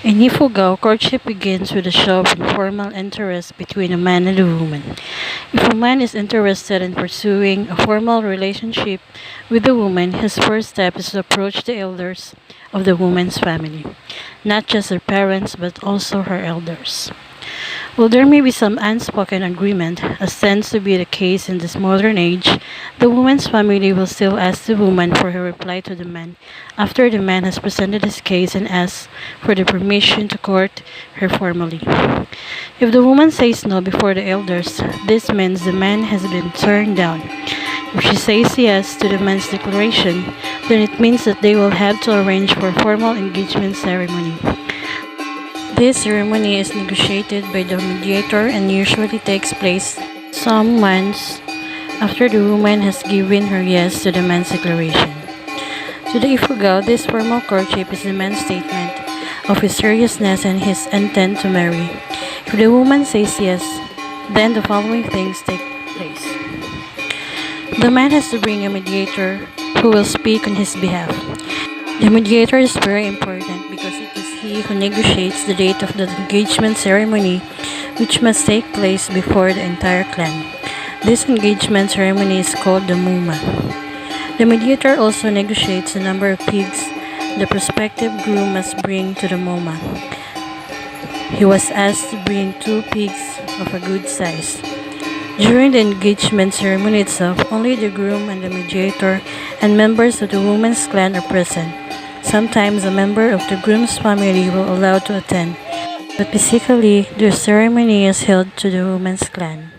In Ifugao, courtship begins with a show of informal interest between a man and a woman. If a man is interested in pursuing a formal relationship with a woman, his first step is to approach the elders of the woman's family, not just her parents but also her elders. While there may be some unspoken agreement, as tends to be the case in this modern age, the woman's family will still ask the woman for her reply to the man after the man has presented his case and asks for the permission to court her formally. If the woman says no before the elders, this means the man has been turned down. If she says yes to the man's declaration, then it means that they will have to arrange for a formal engagement ceremony. This ceremony is negotiated by the mediator and usually takes place some months after the woman has given her yes to the man's declaration. To the Ifugao, this formal courtship is the man's statement of his seriousness and his intent to marry. If the woman says yes, then the following things take place. The man has to bring a mediator who will speak on his behalf. The mediator is very important because it is he who negotiates the date of the engagement ceremony, which must take place before the entire clan. This engagement ceremony is called the muma. The mediator also negotiates the number of pigs the prospective groom must bring to the muma. He was asked to bring 2 pigs of a good size. During the engagement ceremony itself, only the groom and the mediator and members of the woman's clan are present. Sometimes a member of the groom's family will allow to attend, but basically the ceremony is held to the woman's clan.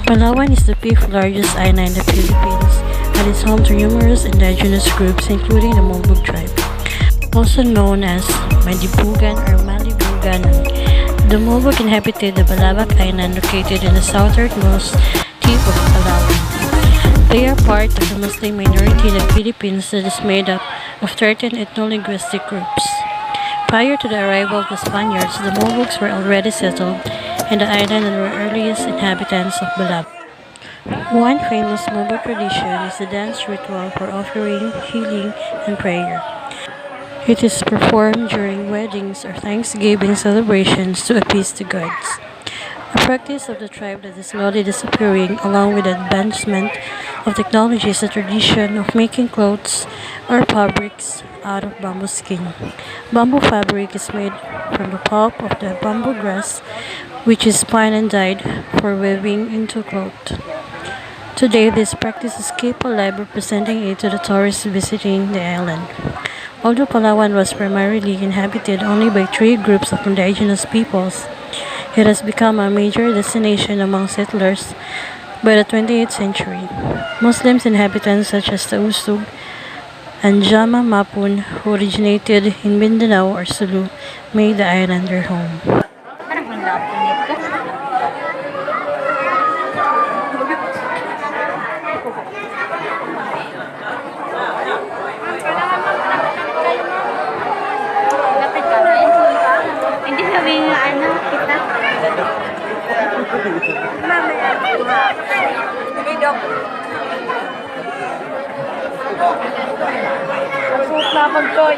Palawan is the 5th largest island in the Philippines and is home to numerous indigenous groups including the Mulbog tribe, also known as Madibugan or Malibugan. The Mulbog inhabited the Balabac Island located in the southernmost tip of Palawan. They are part of the Muslim minority in the Philippines that is made up of 13 ethno-linguistic groups. Prior to the arrival of the Spaniards, the Mulbogs were already settled in the island and were earliest inhabitants of Balab. One famous Mulbog tradition is the dance ritual for offering, healing, and prayer. It is performed during weddings or Thanksgiving celebrations to appease the gods. A practice of the tribe that is slowly disappearing along with the advancement of technology is the tradition of making clothes or fabrics out of bamboo skin. Bamboo fabric is made from the pulp of the bamboo grass, which is spun and dyed for weaving into cloth. Today, this practice is kept alive, representing it to the tourists visiting the island. Although Palawan was primarily inhabited only by 3 groups of indigenous peoples, it has become a major destination among settlers by the 20th century. Muslim inhabitants such as the Usug and Jama Mapun, who originated in Mindanao or Sulu, made the island their home. Hindi sabihin nga ano, kita. Mamaya. Bidok. Suot na pagkoy.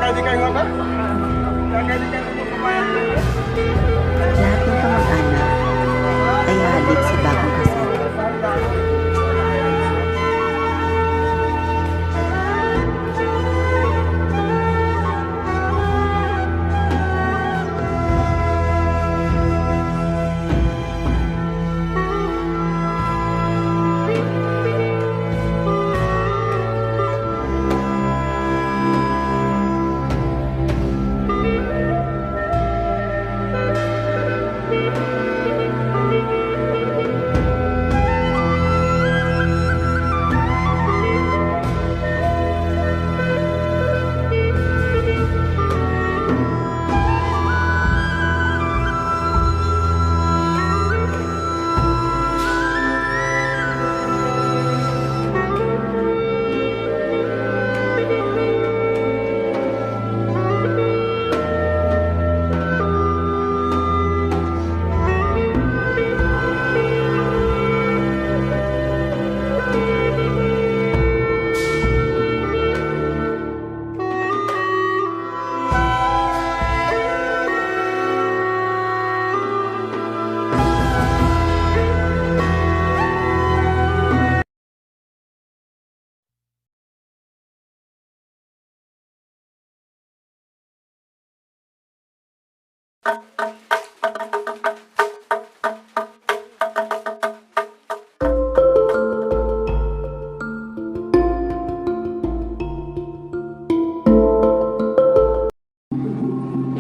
Lahat ng kamag-anak ay hahalik sa bagong kasal.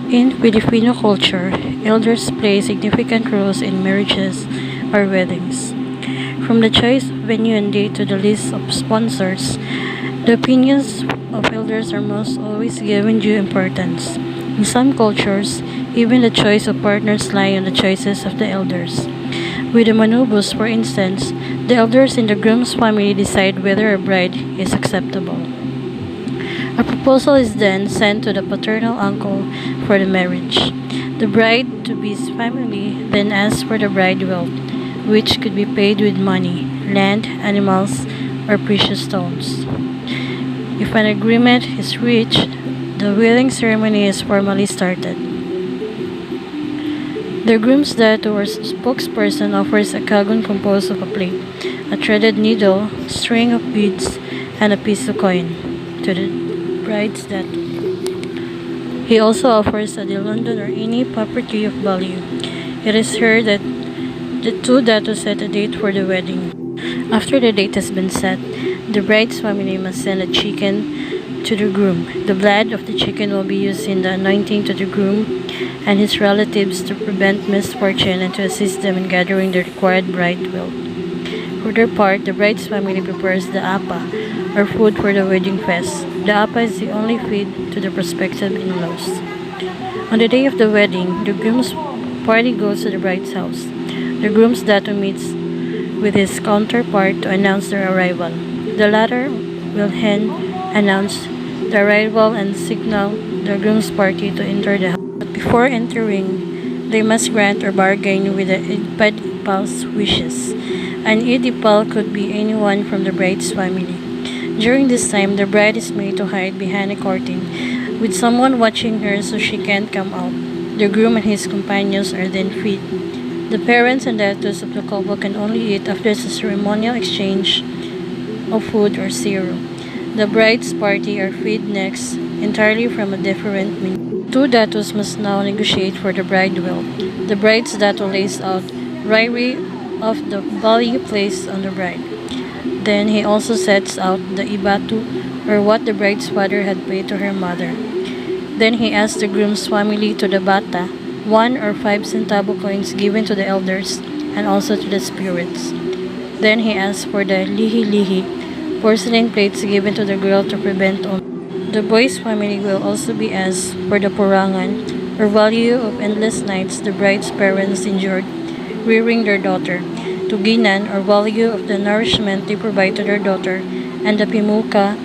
In Filipino culture, elders play significant roles in marriages or weddings. From the choice of venue and date to the list of sponsors, the opinions of elders are most always given due importance. In some cultures, even the choice of partners lie on the choices of the elders. With the manubos, for instance, the elders in the groom's family decide whether a bride is acceptable. A proposal is then sent to the paternal uncle for the marriage. The bride-to-be's family then asks for the bride wealth, which could be paid with money, land, animals, or precious stones. If an agreement is reached, the wedding ceremony is formally started. The groom's dad or spokesperson offers a kagon composed of a plate, a threaded needle, string of beads, and a piece of coin to the bride's dad. He also offers a London or any property of value. It is heard that the two datos set a date for the wedding. After the date has been set, the bride's family must send a chicken to the groom. The blood of the chicken will be used in the anointing to the groom and his relatives to prevent misfortune and to assist them in gathering the required bride wealth. For their part, the bride's family prepares the apa, or food for the wedding feast. The apa is the only feed to the prospective in-laws. On the day of the wedding, the groom's party goes to the bride's house. The groom's dato meets with his counterpart to announce their arrival. The latter will then announce the arrival and signal the groom's party to enter the house. But before entering, they must grant or bargain with the idipal's wishes. An idipal could be anyone from the bride's family. During this time, the bride is made to hide behind a curtain with someone watching her so she can't come out. The groom and his companions are then freed. The parents and daughters of the couple can only eat after the ceremonial exchange of food or syrup. The bride's party are freed next entirely from a different menu. Two datos must now negotiate for the bride wealth. The bride's dato lays out riri of the value placed on the bride. Then he also sets out the ibatu, or what the bride's father had paid to her mother. Then he asks the groom's family to the bata, 1 or 5 centavo coins given to the elders and also to the spirits. Then he asks for the lihi-lihi, porcelain plates given to the girl to prevent on. The boy's family will also be asked for the purangan, or value of endless nights the bride's parents endured rearing their daughter, tuginan, or value of the nourishment they provide to their daughter, and the pimuka,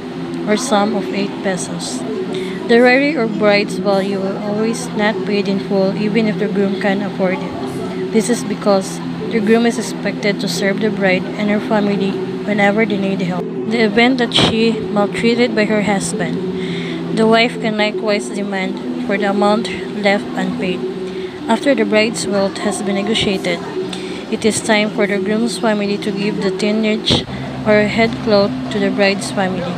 or sum of 8 pesos. The rari or bride's value will always not paid in full even if the groom can afford it. This is because the groom is expected to serve the bride and her family whenever they need help. The event that she maltreated by her husband. The wife can likewise demand for the amount left unpaid. After the bride's wealth has been negotiated, it is time for the groom's family to give the teenage or headcloth to the bride's family.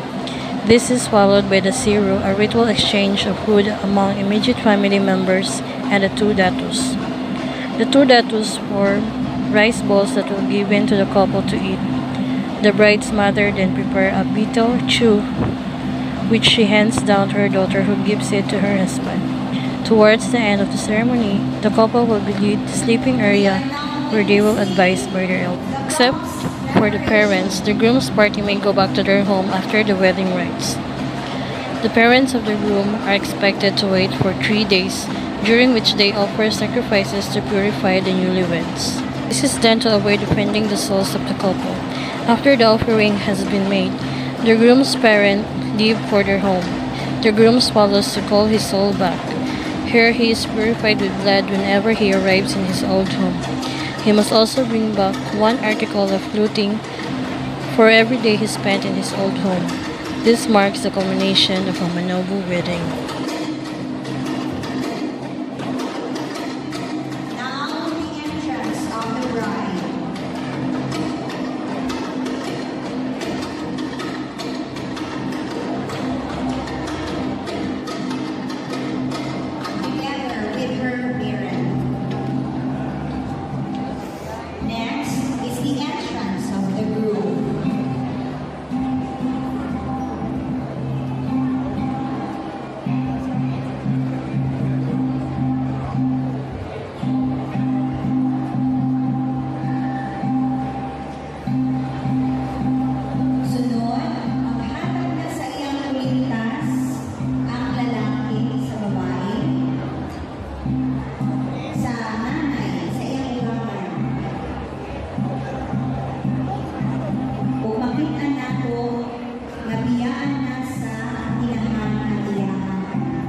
This is followed by the siru, a ritual exchange of food among immediate family members, and the two datus. The two datus form rice balls that will be given to the couple to eat. The bride's mother then prepare a betel chew, which she hands down to her daughter, who gives it to her husband. Towards the end of the ceremony, the couple will be led to the sleeping area where they will advise by their elders. Except for the parents, the groom's party may go back to their home after the wedding rites. The parents of the groom are expected to wait for 3 days, during which they offer sacrifices to purify the newlyweds. This is done to avoid offending the souls of the couple. After the offering has been made, the groom's parents leave for their home. The groom follows to call his soul back. Here he is purified with blood whenever he arrives in his old home. He must also bring back one article of clothing for every day he spent in his old home. This marks the culmination of a Manobu wedding. Now the entrance of the bride. Together with her parent. Next is the entrance of the groom. Sunod, maghatag na sa iyang kwintas ang lalaki sa babae, sa nanay sa iyang ugahan. Kung makita na ko, nabiyaan na sa inahan ang iyang anak.